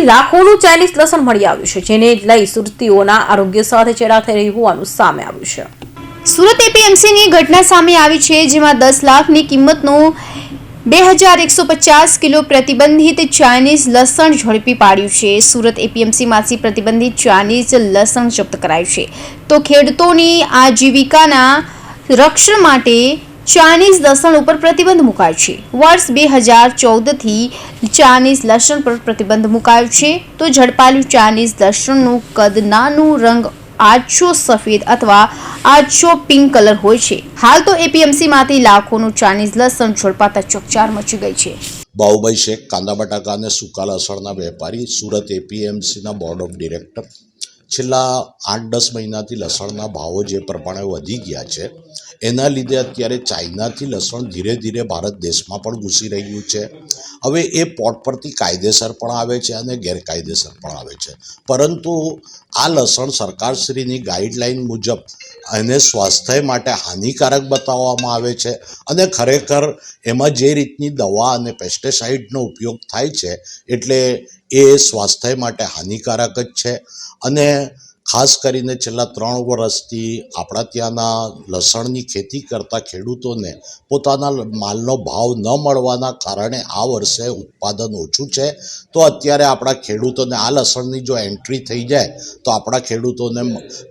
લાખોનું Chinese લસણ મળી આવ્યું છે, જેને લઈ સુરતીઓના આરોગ્ય સાથે ચેડા થઈ રહી હોવાનું સામે આવ્યું છે। સુરત એપીએમસીની ઘટના સામે આવી છે, જેમાં 10 લાખની કિંમતનું 2150 કિલો પ્રતિબંધિત ચાઇનીઝ લસણ ઝડપી પાડ્યું છે। સુરત એપીએમસીમાંથી પ્રતિબંધિત ચાઇનીઝ લસણ જપ્ત કરાયું છે, તો ખેડૂતોની આજીવિકાના રક્ષણ માટે ચાઇનીઝ લસણ ઉપર પ્રતિબંધ મુકાયો છે। વર્ષ 2014થી ચાઇનીઝ લસણ પર પ્રતિબંધ મુકાયો છે, તો ઝડપાયેલું ચાઇનીઝ લસણનું કદ નાનું, રંગ આછો સફેદ અથવા આછો પિંક કલર હોય છે। હાલ તો એપીએમસીમાંથી લાખોનું ચાઇનીઝ લસણ ઝડપાતા ચકચાર મચી ગઈ છે। બાહુભાઈ શેખ કાંદા બટાકા અને સૂકા લસણના વેપારી, સુરત એપીએમસીના બોર્ડ ઓફ ડિરેક્ટર। છેલ્લા 8-10 મહિનાથી લસણના ભાવો જે પ્રમાણે વધી ગયા છે, એના લીધે અત્યારે ચાઇનાથી લસણ ધીરે ધીરે ભારત દેશમાં પણ ઘૂસી રહ્યું છે। હવે એ પોર્ટ પરથી કાયદેસર પણ આવે છે અને ગેરકાયદેસર પણ આવે છે, પરંતુ આ લસણ સરકારશ્રીની ગાઈડલાઈન મુજબ એને સ્વાસ્થ્ય માટે હાનિકારક બતાવવામાં આવે છે અને ખરેખર એમાં જે રીતની દવા અને પેસ્ટિસાઇડનો ઉપયોગ થાય છે એટલે એ સ્વાસ્થ્ય માટે હાનિકારક જ છે। અને ખાસ કરીને છેલ્લા 3 વર્ષથી આપણા ત્યાંના લસણની ખેતી કરતા ખેડૂતોને પોતાના માલનો ભાવ ન મળવાના કારણે આ વર્ષે ઉત્પાદન ઓછું છે। તો અત્યારે આપણા ખેડૂતોને આ લસણની જો એન્ટ્રી થઈ જાય તો આપણા ખેડૂતોને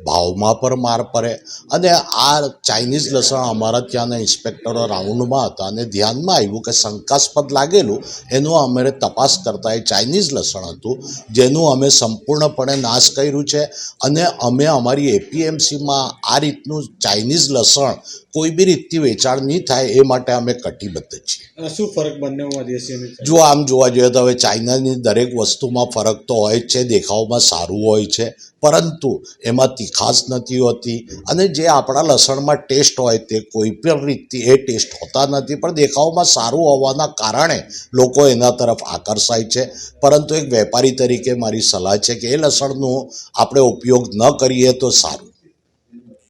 ભાવમાં પણ માર પડે। અને આ ચાઇનીઝ લસણ અમારા ત્યાંના ઇન્સ્પેક્ટરો રાઉન્ડમાં હતા અને ધ્યાનમાં આવ્યું કે શંકાસ્પદ લાગેલું, એનું અમે તપાસ કરતા એ ચાઇનીઝ લસણ હતું, જેનું અમે સંપૂર્ણપણે નાશ કર્યું છે। અને અમે અમારી એપીએમસીમાં આ રીતનું ચાઇનીઝ લસણ કોઈ બી રીતથી વેચાણ નહીં થાય એ માટે અમે કટિબદ્ધ છીએ। શું ફરક બંનેમાં દેશી? જો આમ જોવા જોઈએ તો હવે ચાઇનાની દરેક વસ્તુમાં ફરક તો હોય જ છે, દેખાવમાં સારું હોય છે પરંતુ એમાં તીખાશ નથી હોતી, અને જે આપણા લસણમાં ટેસ્ટ હોય તે કોઈ પણ રીતથી એ ટેસ્ટ હોતા નથી, પણ દેખાવમાં સારું હોવાના કારણે લોકો એના તરફ આકર્ષાય છે। પરંતુ એક વેપારી તરીકે મારી સલાહ છે કે એ લસણનો આપણે ઉપયોગ ન કરીએ તો સારું।